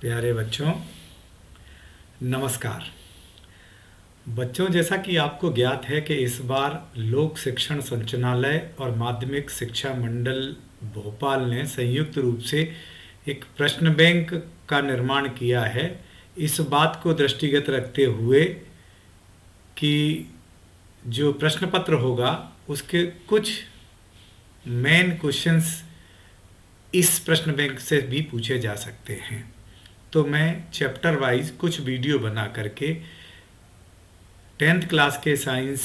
प्यारे बच्चों, नमस्कार। बच्चों, जैसा कि आपको ज्ञात है कि इस बार लोक शिक्षण संचालनालय और माध्यमिक शिक्षा मंडल भोपाल ने संयुक्त रूप से एक प्रश्न बैंक का निर्माण किया है। इस बात को दृष्टिगत रखते हुए कि जो प्रश्न पत्र होगा उसके कुछ मेन क्वेश्चंस इस प्रश्न बैंक से भी पूछे जा सकते हैं। तो मैं चैप्टर वाइज कुछ वीडियो बना करके 10th क्लास के साइंस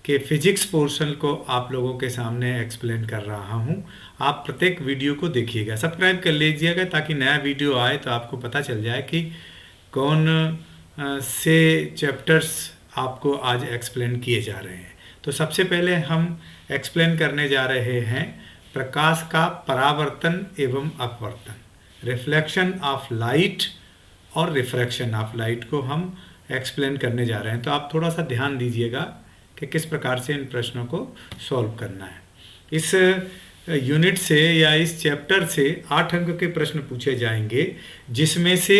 के फिजिक्स पोर्शन को आप लोगों के सामने एक्सप्लेन कर रहा हूं। आप प्रत्येक वीडियो को देखिएगा, सब्सक्राइब कर लीजिएगा ताकि नया वीडियो आए तो आपको पता चल जाए कि कौन से चैप्टर्स आपको आज एक्सप्लेन किए जा रहे हैं। तो सबसे पहले हम एक्सप्लेन करने जा रहे हैं प्रकाश का परावर्तन एवं अपवर्तन, रिफ्लेक्शन ऑफ लाइट और रिफ्रैक्शन ऑफ लाइट को हम एक्सप्लेन करने जा रहे हैं। तो आप थोड़ा सा ध्यान दीजिएगा कि किस प्रकार से इन प्रश्नों को सॉल्व करना है। इस यूनिट से या इस चैप्टर से 8 अंक के प्रश्न पूछे जाएंगे, जिसमें से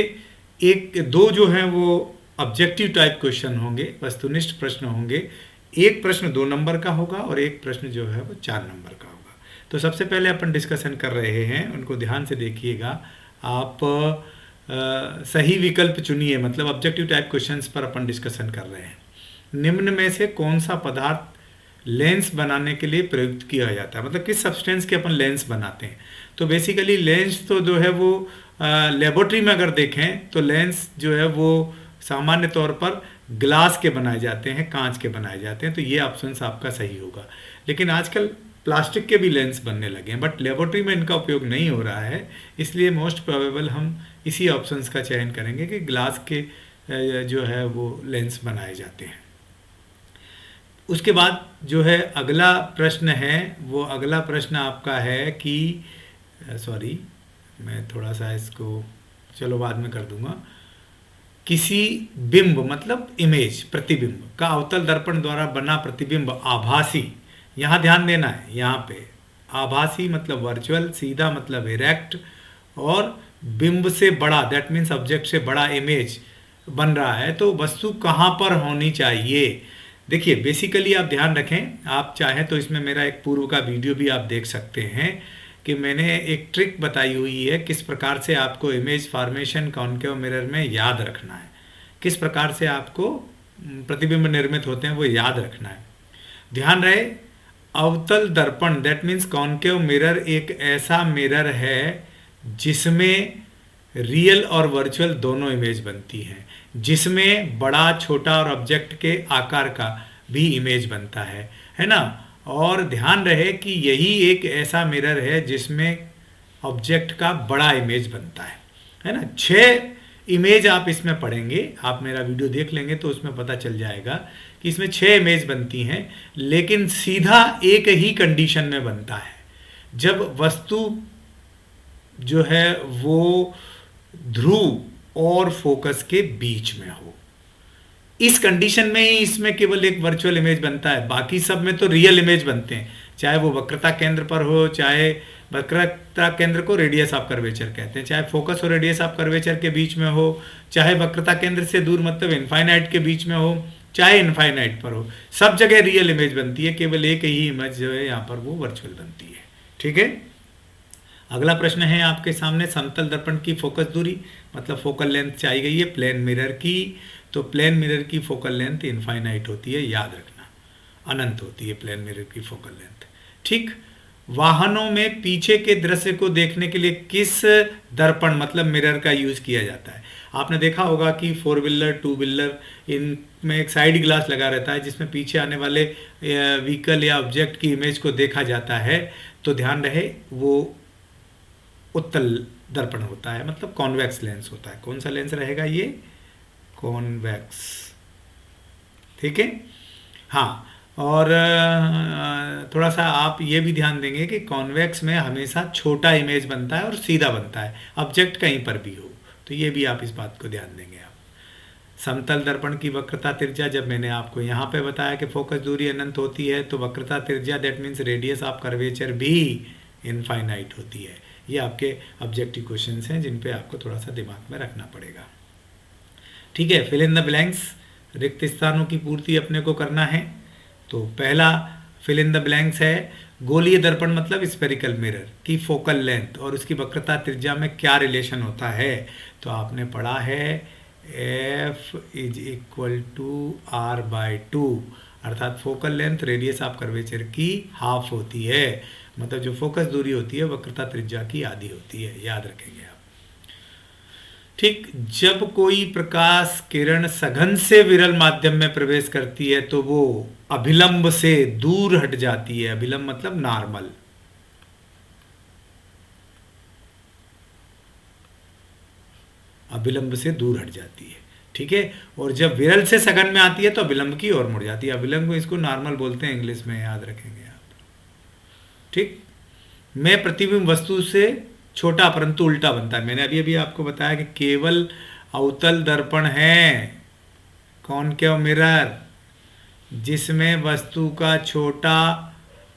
एक दो जो हैं वो ऑब्जेक्टिव टाइप क्वेश्चन होंगे, वस्तुनिष्ठ प्रश्न होंगे। एक प्रश्न 2 नंबर का होगा और एक प्रश्न जो है वो 4 नंबर का होगा। तो सबसे पहले अपन डिस्कशन कर रहे हैं, उनको ध्यान से देखिएगा। आप सही विकल्प चुनिए, मतलब ऑब्जेक्टिव टाइप क्वेश्चंस पर अपन डिस्कशन कर रहे हैं। निम्न में से कौन सा पदार्थ लेंस बनाने के लिए प्रयुक्त किया जाता है, मतलब किस सब्सटेंस के अपन लेंस बनाते हैं। तो बेसिकली लेंस तो जो है वो लेबोरेटरी में अगर देखें तो लेंस जो है वो सामान्य तौर पर ग्लास के बनाए जाते हैं, कांच के बनाए जाते हैं। तो ये ऑप्शन आपका सही होगा। लेकिन आजकल प्लास्टिक के भी लेंस बनने लगे हैं, बट लेबोरेटरी में इनका उपयोग नहीं हो रहा है, इसलिए मोस्ट प्रोबेबल हम इसी ऑप्शंस का चयन करेंगे कि ग्लास के जो है वो लेंस बनाए जाते हैं। उसके बाद जो है अगला प्रश्न है, वो अगला प्रश्न आपका है कि सॉरी, मैं थोड़ा सा इसको चलो बाद में कर दूंगा। किसी बिंब मतलब इमेज, प्रतिबिंब का अवतल दर्पण द्वारा बना प्रतिबिंब आभासी, यहाँ ध्यान देना है, यहाँ पे आभासी मतलब वर्चुअल, सीधा मतलब इरेक्ट, और बिंब से बड़ा दैट मीन्स ऑब्जेक्ट से बड़ा इमेज बन रहा है। तो वस्तु कहाँ पर होनी चाहिए। देखिए बेसिकली आप ध्यान रखें, आप चाहें तो इसमें मेरा एक पूर्व का वीडियो भी आप देख सकते हैं कि मैंने एक ट्रिक बताई हुई है किस प्रकार से आपको इमेज फॉर्मेशन कॉनकेव मिरर में याद रखना है, किस प्रकार से आपको प्रतिबिंब निर्मित होते हैं वो याद रखना है। ध्यान रहे, अवतल दर्पण दैट मीन्स कॉनकेव मिरर एक ऐसा मिरर है जिसमें रियल और वर्चुअल दोनों इमेज बनती हैं, जिसमें बड़ा छोटा और ऑब्जेक्ट के आकार का भी इमेज बनता है ना। और ध्यान रहे कि यही एक ऐसा मिरर है जिसमें ऑब्जेक्ट का बड़ा इमेज बनता है ना। 6 इमेज आप इसमें पढ़ेंगे, आप मेरा वीडियो देख लेंगे तो उसमें पता चल जाएगा कि इसमें 6 इमेज बनती हैं, लेकिन सीधा एक ही कंडीशन में बनता है, जब वस्तु जो है वो ध्रुव और फोकस के बीच में हो। इस कंडीशन में ही इसमें केवल एक वर्चुअल इमेज बनता है, बाकी सब में तो रियल इमेज बनते हैं, चाहे वो वक्रता केंद्र पर हो, चाहे वक्रता केंद्र को रेडियस ऑफ कर्वेचर कहते हैं, चाहे फोकस और रेडियस ऑफ कर्वेचर के बीच में हो, चाहे वक्रता केंद्र से दूर मतलब इनफाइनाइट के बीच में हो, चाहे इनफाइनाइट पर हो, सब जगह रियल इमेज बनती है, केवल एक ही इमेज जो है यहाँ पर वो वर्चुअल बनती है। ठीक है। अगला प्रश्न है आपके सामने, समतल दर्पण की फोकस दूरी मतलब फोकल लेंथ चाहिए गई है प्लेन मिरर की। तो प्लेन मिरर की फोकल लेंथ इनफाइनाइट होती है, याद रखना, अनंत होती है प्लेन मिरर की फोकल लेंथ। ठीक। वाहनों में पीछे के दृश्य को देखने के लिए किस दर्पण मतलब मिरर का यूज किया जाता है। आपने देखा होगा कि 4 व्हीलर 2 व्हीलर इनमें एक साइड ग्लास लगा रहता है जिसमें पीछे आने वाले व्हीकल या ऑब्जेक्ट की इमेज को देखा जाता है। तो ध्यान रहे वो उत्तल दर्पण होता है, मतलब कॉन्वेक्स लेंस होता है। कौन सा लेंस रहेगा ये, कॉन्वेक्स। ठीक है। हाँ, और थोड़ा सा आप ये भी ध्यान देंगे कि कॉन्वेक्स में हमेशा छोटा इमेज बनता है और सीधा बनता है, ऑब्जेक्ट कहीं पर भी हो। तो ये भी आप इस बात को ध्यान देंगे। आप समतल दर्पण की वक्रता त्रिज्या, जब मैंने आपको यहाँ पे बताया कि फोकस दूरी अनंत होती है, तो वक्रता त्रिज्या that means radius of curvature भी इनफाइनाइट होती है। ये आपके ऑब्जेक्टिव क्वेश्चंस हैं जिन पे आपको थोड़ा सा दिमाग में रखना पड़ेगा। ठीक है, फिल इन द ब्लैंक्स, रिक्त स्थानों की पूर्ति अपने को करना है। तो पहला फिल इन द ब्लैंक्स है, गोलीय दर्पण मतलब स्फेरिकल मिरर की फोकल लेंथ और उसकी वक्रता त्रिज्या में क्या रिलेशन होता है। तो आपने पढ़ा है F is equal to R by two, अर्थात focal length radius of curvature की हाफ होती है, मतलब जो फोकस दूरी होती है वक्रता त्रिज्या की आधी होती है, याद रखेंगे आप। ठीक, जब कोई प्रकाश किरण सघन से विरल माध्यम में प्रवेश करती है तो वो अभिलंब से दूर हट जाती है। अभिलंब मतलब नॉर्मल। अभिलंब से दूर हट जाती है, ठीक है। और जब विरल से सघन में आती है तो अभिलंब की ओर मुड़ जाती है। अभिलंब को इसको नॉर्मल बोलते हैं इंग्लिश में, याद रखेंगे आप। ठीक, में प्रतिबिंब वस्तु से छोटा परंतु उल्टा बनता है। मैंने अभी अभी आपको बताया कि केवल अवतल दर्पण है, कॉनकेव मिरर, जिसमें वस्तु का छोटा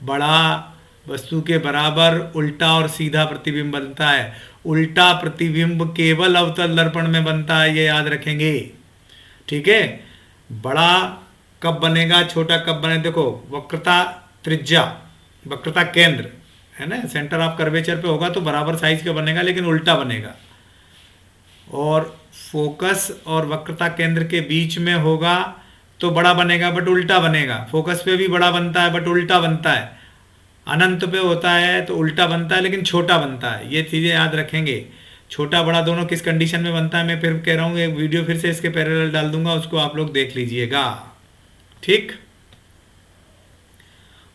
बड़ा वस्तु के बराबर उल्टा और सीधा प्रतिबिंब बनता है। उल्टा प्रतिबिंब केवल अवतल दर्पण में बनता है, ये याद रखेंगे। ठीक है, बड़ा कब बनेगा, छोटा कब बने, देखो वक्रता त्रिज्या, वक्रता केंद्र है ना, सेंटर ऑफ कर्वेचर पे होगा तो बराबर साइज का बनेगा लेकिन उल्टा बनेगा। और फोकस और वक्रता केंद्र के बीच में होगा तो बड़ा बनेगा बट उल्टा बनेगा। फोकस पे भी बड़ा बनता है बट उल्टा बनता है। अनंत पे होता है तो उल्टा बनता है लेकिन छोटा बनता है। ये चीज़ें याद रखेंगे। छोटा बड़ा दोनों किस कंडीशन में बनता है, मैं फिर कह रहा हूँ, एक वीडियो फिर से इसके पैरेलल डाल दूंगा, उसको आप लोग देख लीजिएगा। ठीक,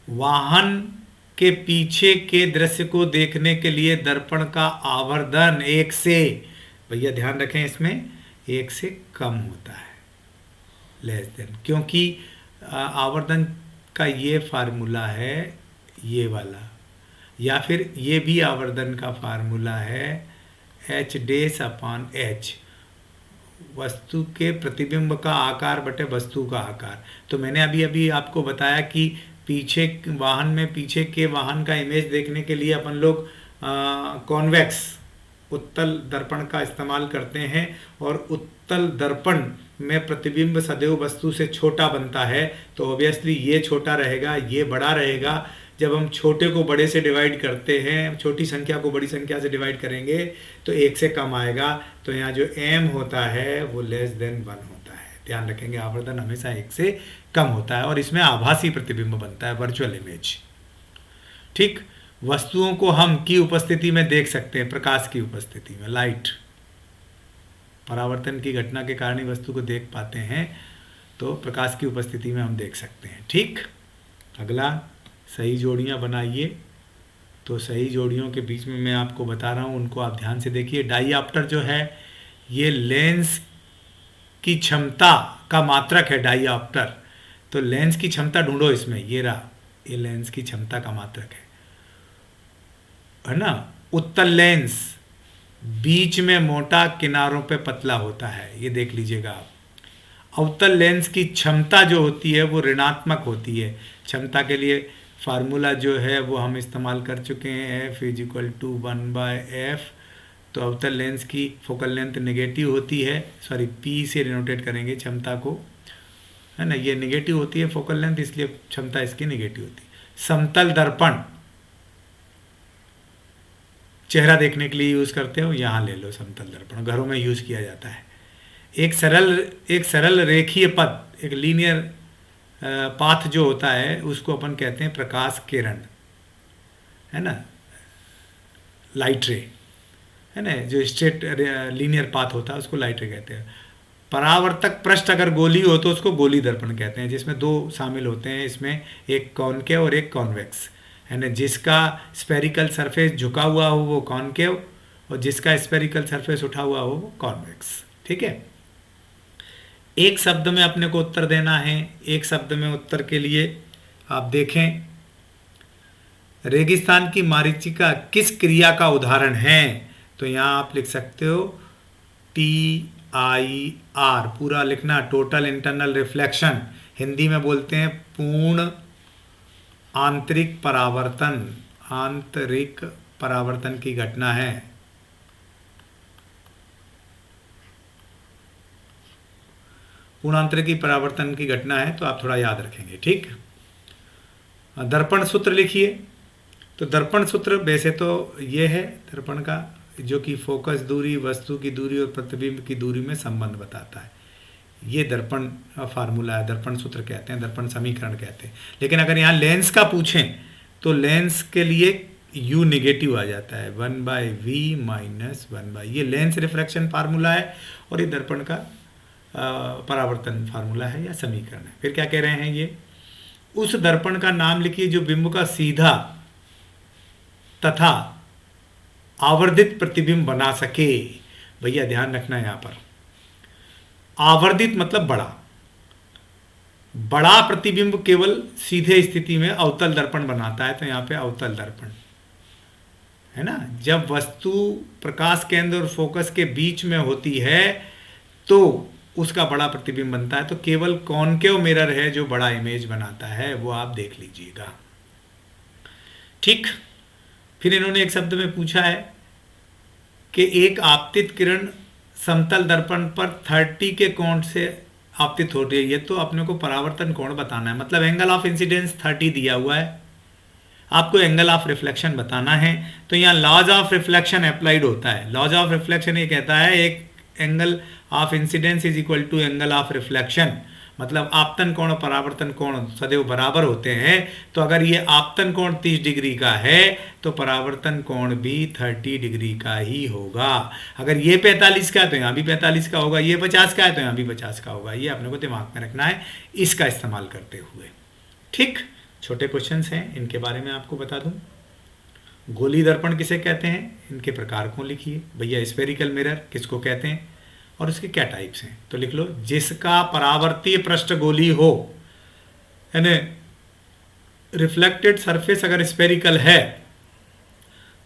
वाहन के पीछे के दृश्य को देखने के लिए दर्पण का आवर्धन एक से, भैया ध्यान रखें इसमें, एक से कम होता है, लेस देन, क्योंकि आवर्धन का ये फार्मूला है, ये वाला, या फिर ये भी आवर्धन का फार्मूला है एच डेस अपॉन एच, वस्तु के प्रतिबिंब का आकार बटे वस्तु का आकार। तो मैंने अभी अभी आपको बताया कि पीछे वाहन में पीछे के वाहन का इमेज देखने के लिए अपन लोग कॉन्वेक्स उत्तल दर्पण का इस्तेमाल करते हैं, और उत्तल दर्पण में प्रतिबिंब सदैव वस्तु से छोटा बनता है, तो ऑब्वियसली ये छोटा रहेगा, ये बड़ा रहेगा। जब हम छोटे को बड़े से डिवाइड करते हैं, छोटी संख्या को बड़ी संख्या से डिवाइड करेंगे तो एक से कम आएगा। तो यहाँ जो m होता है वो लेस देन 1 होता है। ध्यान रखेंगे, आवर्धन हमेशा एक से कम होता है और इसमें आभासी प्रतिबिंब बनता है, वर्चुअल इमेज। ठीक, वस्तुओं को हम की उपस्थिति में देख सकते हैं, प्रकाश की उपस्थिति में, लाइट, परावर्तन की घटना के कारण ही वस्तु को देख पाते हैं, तो प्रकाश की उपस्थिति में हम देख सकते हैं। ठीक, अगला सही जोड़ियां बनाइए। तो सही जोड़ियों के बीच में मैं आपको बता रहा हूं, उनको आप ध्यान से देखिए। डाईऑप्टर जो है ये लेंस की क्षमता का मात्रक है, डाईऑप्टर। तो लेंस की क्षमता ढूंढो इसमें, ये रहा, ये लेंस की क्षमता का मात्रक है ना। उत्तल लेंस बीच में मोटा, किनारों पे पतला होता है, ये देख लीजिएगा आप। अवतल लेंस की क्षमता जो होती है वो ऋणात्मक होती है। क्षमता के लिए फार्मूला जो है वो हम इस्तेमाल कर चुके हैं, F is equal to 1/f। तो अवतल लेंस की फोकल लेंथ नेगेटिव होती है, सॉरी P से डिनोटेट करेंगे क्षमता को, है ना, ये नेगेटिव होती है फोकल लेंथ, इसलिए क्षमता इसकी नेगेटिव होती है। समतल दर्पण चेहरा देखने के लिए यूज़ करते हो, यहाँ ले लो समतल दर्पण, घरों में यूज़ किया जाता है। एक सरल रेखीय पथ, एक लीनियर पाथ जो होता है उसको अपन कहते हैं प्रकाश किरण, है ना, लाइट रे, है ना, जो स्ट्रेट लीनियर पाथ होता है उसको लाइट रे कहते हैं। परावर्तक पृष्ठ अगर गोली हो तो उसको गोली दर्पण कहते हैं, जिसमें दो शामिल होते हैं, इसमें एक कॉनकेव और एक कॉन्वेक्स, है ना। जिसका स्पेरिकल सरफेस झुका हुआ हो वो कॉनकेव और जिसका स्पेरिकल सरफेस उठा हुआ हो वो कॉन्वेक्स। ठीक है, एक शब्द में अपने को उत्तर देना है। एक शब्द में उत्तर के लिए आप देखें, रेगिस्तान की मरीचिका किस क्रिया का उदाहरण है। तो यहाँ आप लिख सकते हो TIR, पूरा लिखना, टोटल इंटरनल रिफ्लेक्शन, हिंदी में बोलते हैं पूर्ण आंतरिक परावर्तन, आंतरिक परावर्तन की घटना है, पूर्णांतरिकी परावर्तन की घटना है, तो आप थोड़ा याद रखेंगे। ठीक, दर्पण सूत्र लिखिए। तो दर्पण सूत्र वैसे तो ये है दर्पण का, जो कि फोकस दूरी, वस्तु की दूरी और प्रतिबिंब की दूरी में संबंध बताता है। ये दर्पण फार्मूला है, दर्पण सूत्र कहते हैं, दर्पण समीकरण कहते हैं। लेकिन अगर यहाँ लेंस का पूछें तो लेंस के लिए u निगेटिव आ जाता है, 1/v माइनस 1/, ये लेंस रिफ्रैक्शन फार्मूला है और ये दर्पण का परावर्तन फार्मूला है या समीकरण है। फिर क्या कह रहे हैं, ये उस दर्पण का नाम लिखिए जो बिंब का सीधा तथा आवर्धित प्रतिबिंब बना सके। भैया ध्यान रखना है यहाँ पर, आवर्धित मतलब बड़ा, बड़ा प्रतिबिंब केवल सीधे स्थिति में अवतल दर्पण बनाता है, तो यहाँ पे अवतल दर्पण है ना। जब वस्तु प्रकाश केंद्र और फोकस के बीच में होती है तो उसका बड़ा प्रतिबिंब बनता है। तो केवल कॉनकेव मिरर है जो बड़ा इमेज बनाता है, वो आप देख लीजिएगा। ठीक, फिर इन्होंने एक शब्द में पूछा है कि एक आपतित किरण समतल दर्पण पर 30 के कोण से आपतित हो रही है। ये तो अपने को परावर्तन कोण बताना है, मतलब एंगल ऑफ इंसिडेंस 30 दिया हुआ है, आपको एंगल ऑफ रिफ्लेक्शन बताना है। तो यहाँ लॉज ऑफ रिफ्लेक्शन अप्लाइड होता है। लॉज ऑफ रिफ्लेक्शन ये कहता है एक angle of incidence is equal to angle of reflection, मतलब आपतन कोण और परावर्तन कोण सदैव बराबर होते हैं। तो अगर ये आपतन कोण 30 डिग्री का है तो परावर्तन कोण भी 30 डिग्री का ही होगा। अगर ये 45 का है तो यहाँ भी 45 का होगा, ये 50 का है तो यहाँ भी 50 का होगा। ये अपने को दिमाग में रखना है इसका इस्तेमाल करते हुए। ठीक, छोटे क्वेश्चंस हैं, इनके बारे में आपको बता दूं। गोली दर्पण किसे कहते हैं, इनके प्रकार को लिखिए। भैया स्फेरिकल मिरर किसको कहते हैं और उसके क्या टाइप्स हैं, तो लिख लो। जिसका परावर्तीय पृष्ठ गोली हो, यानी रिफ्लेक्टेड सरफेस अगर स्फेरिकल है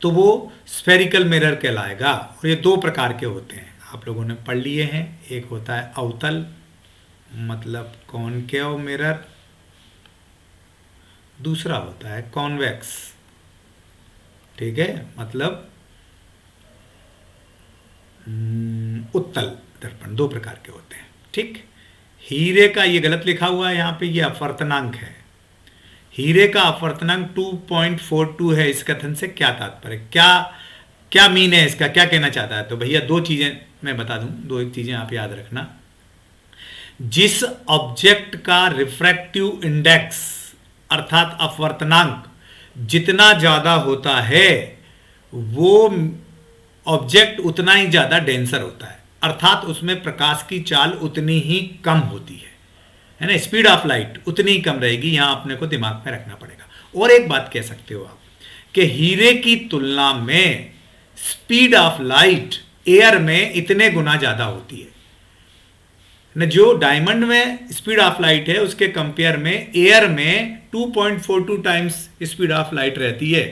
तो वो स्फेरिकल मिरर कहलाएगा। और ये दो प्रकार के होते हैं, आप लोगों ने पढ़ लिए हैं। एक होता है अवतल मतलब कॉनकेव मिरर, दूसरा होता है कॉन्वेक्स, ठीक है, मतलब उत्तल दर्पण। दो प्रकार के होते हैं। ठीक, हीरे का, ये गलत लिखा हुआ है यहाँ पे, ये अपवर्तनांक है। हीरे का अपवर्तनांक 2.42 है। इस कथन से क्या तात्पर्य, क्या मीन है इसका, क्या कहना चाहता है। तो भैया दो चीजें मैं बता दूं, दो एक चीजें आप याद रखना। जिस ऑब्जेक्ट का रिफ्रैक्टिव इंडेक्स अर्थात अपवर्तनांक जितना ज्यादा होता है वो ऑब्जेक्ट उतना ही ज्यादा डेंसर होता है, अर्थात उसमें प्रकाश की चाल उतनी ही कम होती है ना। स्पीड ऑफ लाइट उतनी ही कम रहेगी, यहां अपने को दिमाग में रखना पड़ेगा। और एक बात कह सकते हो आप कि हीरे की तुलना में स्पीड ऑफ लाइट एयर में इतने गुना ज्यादा होती है ना। जो डायमंड में स्पीड ऑफ लाइट है उसके कंपेयर में एयर में 2.42 टाइम्स स्पीड ऑफ लाइट रहती है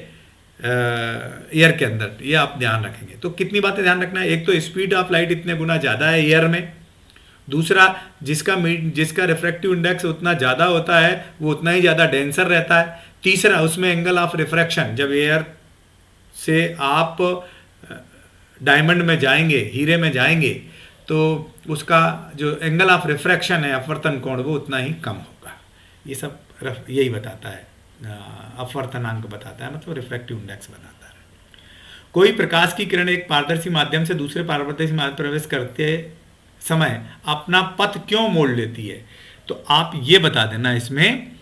एयर के अंदर। ये आप ध्यान रखेंगे। तो कितनी बातें ध्यान रखना है, एक तो स्पीड ऑफ लाइट इतने गुना ज़्यादा है एयर में, दूसरा जिसका रिफ्रैक्टिव इंडेक्स उतना ज़्यादा होता है वो उतना ही ज़्यादा डेंसर रहता है, तीसरा उसमें एंगल ऑफ रिफ्रैक्शन, जब एयर से आप डायमंड में जाएंगे, हीरे में जाएंगे, तो उसका जो एंगल ऑफ रिफ्रैक्शन है, अपवर्तन कोण, वो उतना ही कम होगा। ये सब यही बताता है, अपवर्तनांक बताता है, मतलब रिफ्रैक्टिव इंडेक्स बताता है। कोई प्रकाश की किरण एक पारदर्शी माध्यम से दूसरे पारदर्शी माध्यम प्रवेश करते समय अपना पथ क्यों मोड़ लेती है, तो आप ये बता देना इसमें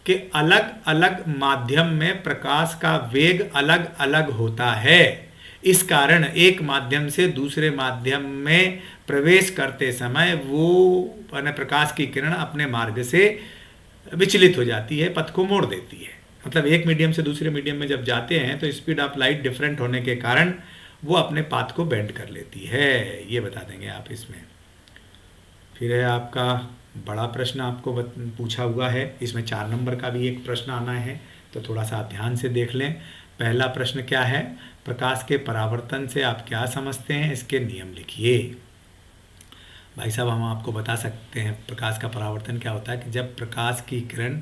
कि अलग अलग माध्यम में प्रकाश का वेग अलग अलग होता है। इस कारण एक माध्यम से दूसरे माध्यम में प्रवेश करते समय वो प्रकाश की किरण अपने मार्ग से विचलित हो जाती है, पथ को मोड़ देती है। मतलब एक मीडियम से दूसरे मीडियम में जब जाते हैं तो स्पीड ऑफ लाइट डिफरेंट होने के कारण वो अपने पाथ को बेंड कर लेती है। ये बता देंगे आप इसमें। फिर है आपका बड़ा प्रश्न, आपको पूछा हुआ है, इसमें 4 नंबर का भी एक प्रश्न आना है, तो थोड़ा सा आप ध्यान से देख लें। पहला प्रश्न क्या है, प्रकाश के परावर्तन से आप क्या समझते हैं, इसके नियम लिखिए। भाई साहब हम आपको बता सकते हैं प्रकाश का परावर्तन क्या होता है कि जब प्रकाश की किरण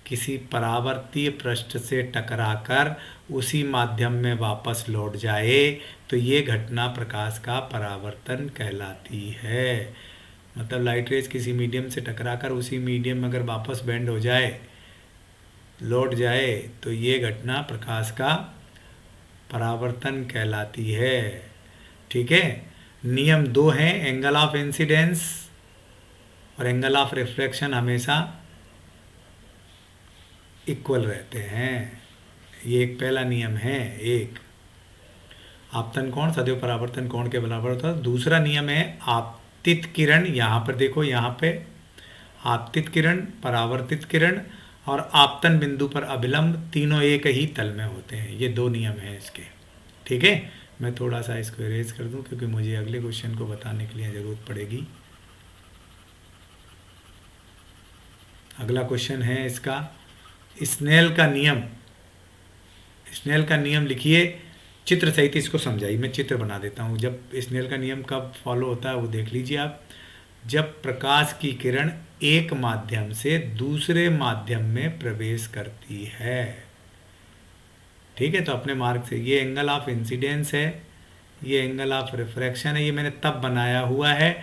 किसी परावर्तीय पृष्ठ से टकराकर उसी माध्यम में वापस लौट जाए तो ये घटना प्रकाश का परावर्तन कहलाती है। मतलब लाइट रेज किसी मीडियम से टकराकर उसी मीडियम में अगर वापस बेंड हो जाए, लौट जाए, तो ये घटना प्रकाश का परावर्तन कहलाती है। ठीक है। नियम 2 है, एंगल ऑफ इंसिडेंस और एंगल ऑफ रिफ्लेक्शन हमेशा इक्वल रहते हैं। ये एक पहला नियम है। एक, आपतन कोण सदैव परावर्तन कोण के बराबर होता है। दूसरा नियम है आपतित किरण, यहाँ पर देखो, यहाँ पे आपतित किरण, परावर्तित किरण और आपतन बिंदु पर अभिलंब तीनों एक ही तल में होते हैं। ये 2 नियम हैं इसके। ठीक है। मैं थोड़ा सा इसको इरेज कर दूं क्योंकि मुझे अगले क्वेश्चन को बताने के लिए ज़रूरत पड़ेगी। अगला क्वेश्चन है इसका स्नेल का नियम। स्नेल का नियम लिखिए, चित्र सहित इसको समझाइए। मैं चित्र बना देता हूँ। जब स्नेल का नियम कब फॉलो होता है वो देख लीजिए आप। जब प्रकाश की किरण एक माध्यम से दूसरे माध्यम में प्रवेश करती है। ठीक है। तो अपने मार्क से, ये एंगल ऑफ इंसिडेंस है, ये एंगल ऑफ रिफ्रैक्शन है। ये मैंने तब बनाया हुआ है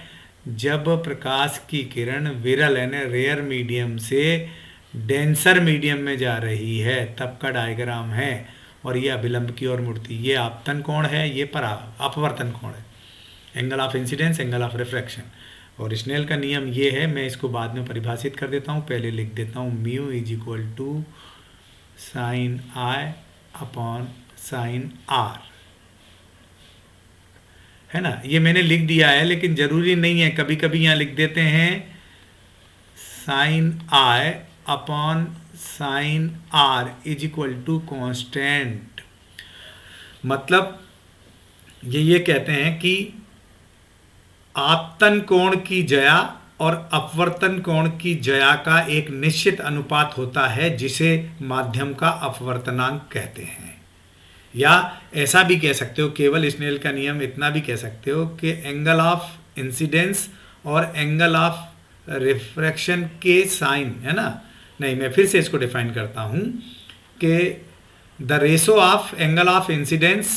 जब प्रकाश की किरण विरल यानी रेयर मीडियम से डेंसर मीडियम में जा रही है, तब का डायग्राम है। और ये अभिलंब की ओर मुड़ती, ये आपतन कोण है, ये अपवर्तन कोण है। Angle of incidence, angle of refraction. और स्नेल का नियम ये है, मैं इसको बाद में परिभाषित कर देता हूँ, पहले लिख देता हूँ। Mu is equal to sine i upon sine r, है ना। ये मैंने लिख दिया है लेकिन जरूरी नहीं है, कभी कभी यहाँ लिख देते हैं sine i upon sine r is equal to constant. मतलब ये कहते हैं कि आपतन कोण की जया और अपवर्तन कोण की जया का एक निश्चित अनुपात होता है जिसे माध्यम का अपवर्तनांक कहते हैं। या ऐसा भी कह सकते हो, केवल स्नेल का नियम इतना भी कह सकते हो कि एंगल ऑफ इंसिडेंस और एंगल ऑफ रिफ्रैक्शन के साइन, है ना। नहीं, मैं फिर से इसको डिफाइन करता हूं कि the ratio of angle of incidence,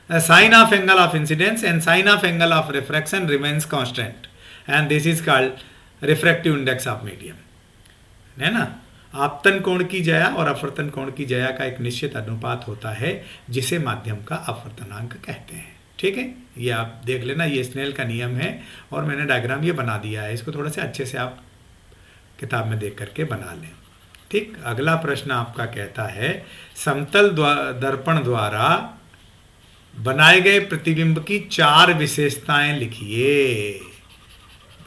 sine of angle of incidence and sine of angle of refraction remains constant and this is called refractive index of medium, है ना। आपतन कोण की जया और अपवर्तन कोण की जया का एक निश्चित अनुपात होता है जिसे माध्यम का अपवर्तनांक कहते हैं। ठीक है। ये आप देख लेना, ये स्नेल का नियम है और मैंने डायग्राम ये बना दिया है। इसको थोड़ा सा अच्छे से आप किताब में देख करके बना लें। ठीक। अगला प्रश्न आपका कहता है समतल दर्पण द्वारा बनाए गए प्रतिबिंब की 4 विशेषताएं लिखिए।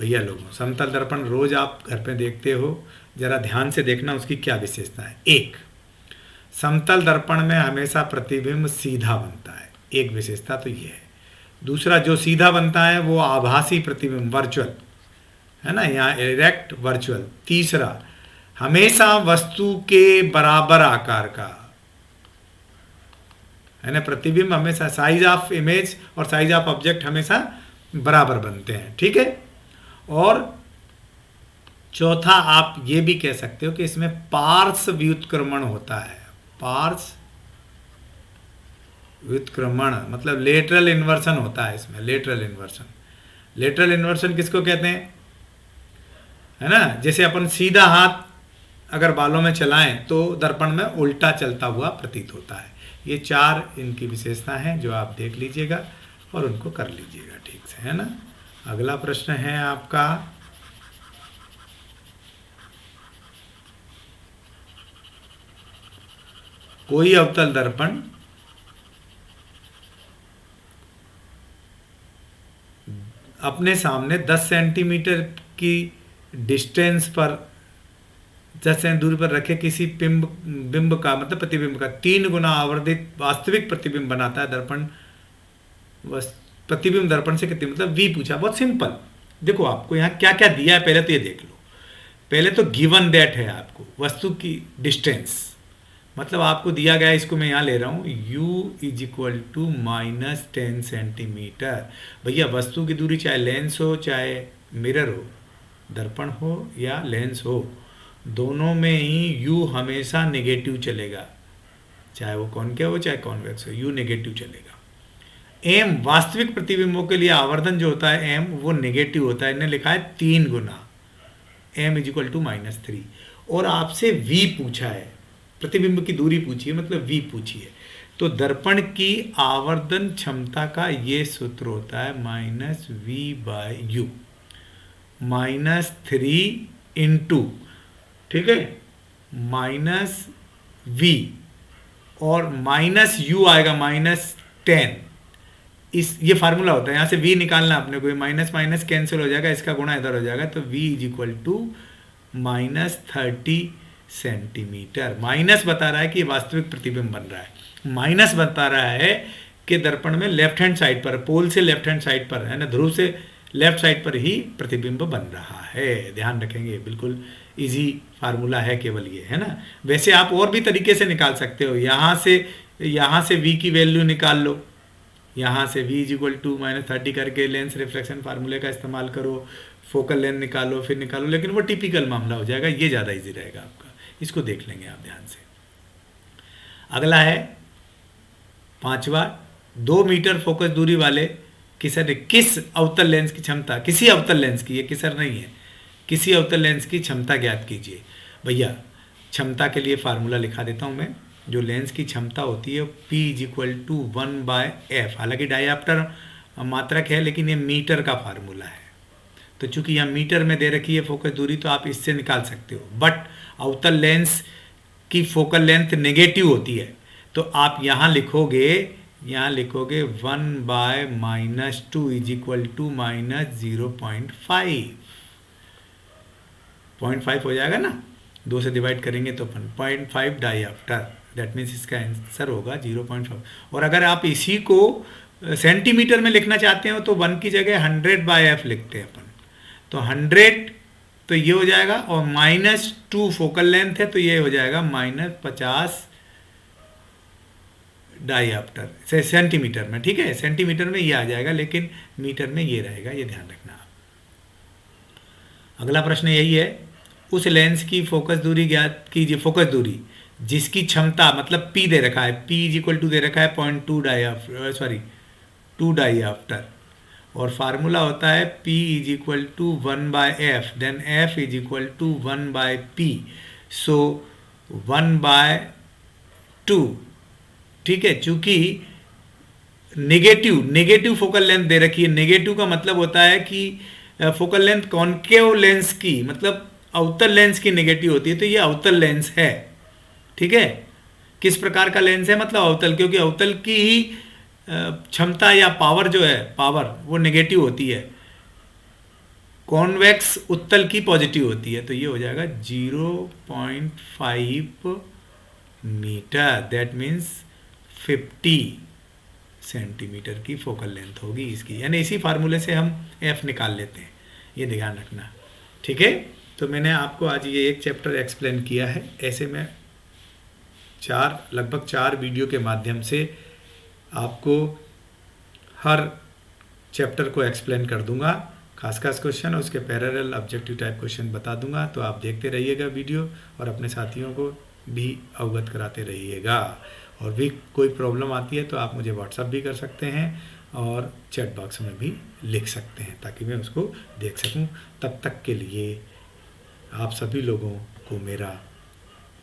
भैया लोगों, समतल दर्पण रोज आप घर पे देखते हो, जरा ध्यान से देखना उसकी क्या विशेषता है। एक, समतल दर्पण में हमेशा प्रतिबिंब सीधा बनता है, एक विशेषता तो ये है। दूसरा, जो सीधा बनता है वो आभासी प्रतिबिंब, वर्चुअल, है ना, यहाँ इरेक्ट वर्चुअल। तीसरा, हमेशा वस्तु के बराबर आकार का, है ना, प्रतिबिंब हमेशा, साइज ऑफ इमेज और साइज ऑफ ऑब्जेक्ट हमेशा बराबर बनते हैं। ठीक है। और चौथा, आप ये भी कह सकते हो कि इसमें पार्श्व व्युत्क्रमण होता है। पार्श्व व्युत्क्रमण मतलब लेटरल इन्वर्सन होता है इसमें, लेटरल इन्वर्सन। लेटरल इन्वर्सन किसको कहते हैं, है ना। जैसे अपन सीधा हाथ अगर बालों में चलाएं तो दर्पण में उल्टा चलता हुआ प्रतीत होता है। ये 4 इनकी विशेषता हैं जो आप देख लीजिएगा और उनको कर लीजिएगा ठीक से, है ना। अगला प्रश्न है आपका कोई अवतल दर्पण अपने सामने 10 सेंटीमीटर की डिस्टेंस पर, 10 सेंटीमीटर दूरी पर रखे किसी बिंब का मतलब प्रतिबिंब का 3 गुना आवर्धित वास्तविक प्रतिबिंब बनाता है। दर्पण प्रतिबिंब दर्पण से कितनी, मतलब v पूछा। बहुत सिंपल। देखो आपको यहाँ क्या क्या दिया है पहले तो ये देख लो। पहले तो गिवन दैट है आपको वस्तु की डिस्टेंस, मतलब आपको दिया गया, इसको मैं यहाँ ले रहा हूँ u is equal to -10 centimetre. भैया वस्तु की दूरी चाहे लेंस हो चाहे मिरर हो, दर्पण हो या लेंस हो, दोनों में ही यू हमेशा नेगेटिव चलेगा, चाहे वो कॉनकेव हो चाहे कॉन्वेक्स हो, यू नेगेटिव चलेगा। एम वास्तविक प्रतिबिंबों के लिए आवर्धन जो होता है एम वो नेगेटिव होता है, इन्हें लिखा है 3 गुना, एम इज इक्वल टू -3। और आपसे वी पूछा है, प्रतिबिंब की दूरी पूछी है, मतलब वी पूछी है। तो दर्पण की आवर्धन क्षमता का ये सूत्र होता है -v/u, -3 इंटू, ठीक है, -v और -u आएगा -10। इस ये फार्मूला होता है, यहाँ से v निकालना अपने को, माइनस माइनस कैंसिल हो जाएगा, इसका गुणा इधर हो जाएगा, तो v is equal to -30 centimetre. Minus बता रहा है कि वास्तविक प्रतिबिंब बन रहा है, माइनस बता रहा है कि दर्पण में लेफ्ट हैंड साइड पर, पोल से लेफ्ट हैंड साइड पर है ना, ध्रुव से लेफ्ट साइड पर ही प्रतिबिंब बन रहा है। ध्यान रखेंगे, बिल्कुल इजी फार्मूला है केवल ये, है ना। वैसे आप और भी तरीके से निकाल सकते हो, यहाँ से v की वैल्यू निकाल लो, यहाँ से v इज इक्वल टू -30 करके लेंस रिफ्लेक्शन फार्मूले का इस्तेमाल करो, फोकल लेंथ निकालो, फिर निकालो, लेकिन वो टिपिकल मामला हो जाएगा, ये ज़्यादा इजी रहेगा आपका, इसको देख लेंगे आप ध्यान से। अगला है 5वां, 2 मीटर फोकस दूरी वाले किसर ने किस अवतल लेंस की क्षमता, किसी अवतल लेंस की, ये किसर नहीं है, किसी अवतल लेंस की क्षमता ज्ञात कीजिए। भैया क्षमता के लिए फार्मूला लिखा देता हूँ मैं, जो लेंस की क्षमता होती है P is equal to 1/f, हालांकि डायऑप्टर मात्रक है लेकिन ये मीटर का फार्मूला है, तो चूंकि यहाँ मीटर में दे रखी है फोकस दूरी, तो आप इससे निकाल सकते हो। बट अवतल लेंस की फोकल लेंथ नेगेटिव होती है, तो आप यहाँ लिखोगे 1/-2 इज इक्वल टू -0.5, 0.5 हो जाएगा ना, 2 से डिवाइड करेंगे तो 0.5 डायऑप्टर, दैट मीन्स इसका आंसर होगा 0.5। और अगर आप इसी को सेंटीमीटर में लिखना चाहते हो तो 1 की जगह 100/f लिखते हैं अपन, तो 100 तो ये हो जाएगा, और -2 फोकल लेंथ है तो ये हो जाएगा -50 डायऑप्टर से सेंटीमीटर में, ठीक है, सेंटीमीटर में ये आ जाएगा, लेकिन मीटर में ये रहेगा, ये ध्यान रखना आप। अगला प्रश्न यही है, उस लेंस की फोकस दूरी ज्ञात कीजिए, फोकस दूरी जिसकी क्षमता, मतलब P दे रखा है, P इज इक्वल टू दे रखा है 2 डायऑप्टर, और फार्मूला होता है P is equal to 1/f, then f is equal to 1/p, so 1/2, ठीक है। चूंकि नेगेटिव फोकल लेंथ दे रखी है, नेगेटिव का मतलब होता है कि फोकल लेंथ कॉनकेव लेंस की, मतलब अवतल लेंस की नेगेटिव होती है, तो ये अवतल लेंस है, ठीक है। किस प्रकार का लेंस है, मतलब अवतल, क्योंकि अवतल की ही क्षमता या पावर जो है, पावर वो नेगेटिव होती है, कॉन्वेक्स उत्तल की पॉजिटिव होती है, तो ये हो जाएगा 0.5 मीटर, दैट मीन्स 50 सेंटीमीटर की फोकल लेंथ होगी इसकी, यानी इसी फार्मूले से हम f निकाल लेते हैं, ये ध्यान रखना, ठीक है। तो मैंने आपको आज ये एक चैप्टर एक्सप्लेन किया है, ऐसे में लगभग 4 वीडियो के माध्यम से आपको हर चैप्टर को एक्सप्लेन कर दूंगा, खास क्वेश्चन और उसके पैरेलल ऑब्जेक्टिव टाइप क्वेश्चन बता दूंगा, तो आप देखते रहिएगा वीडियो और अपने साथियों को भी अवगत कराते रहिएगा। और भी कोई प्रॉब्लम आती है तो आप मुझे व्हाट्सअप भी कर सकते हैं और चैट बॉक्स में भी लिख सकते हैं, ताकि मैं उसको देख सकूं। तब तक के लिए आप सभी लोगों को मेरा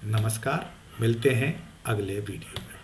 नमस्कार, मिलते हैं अगले वीडियो में।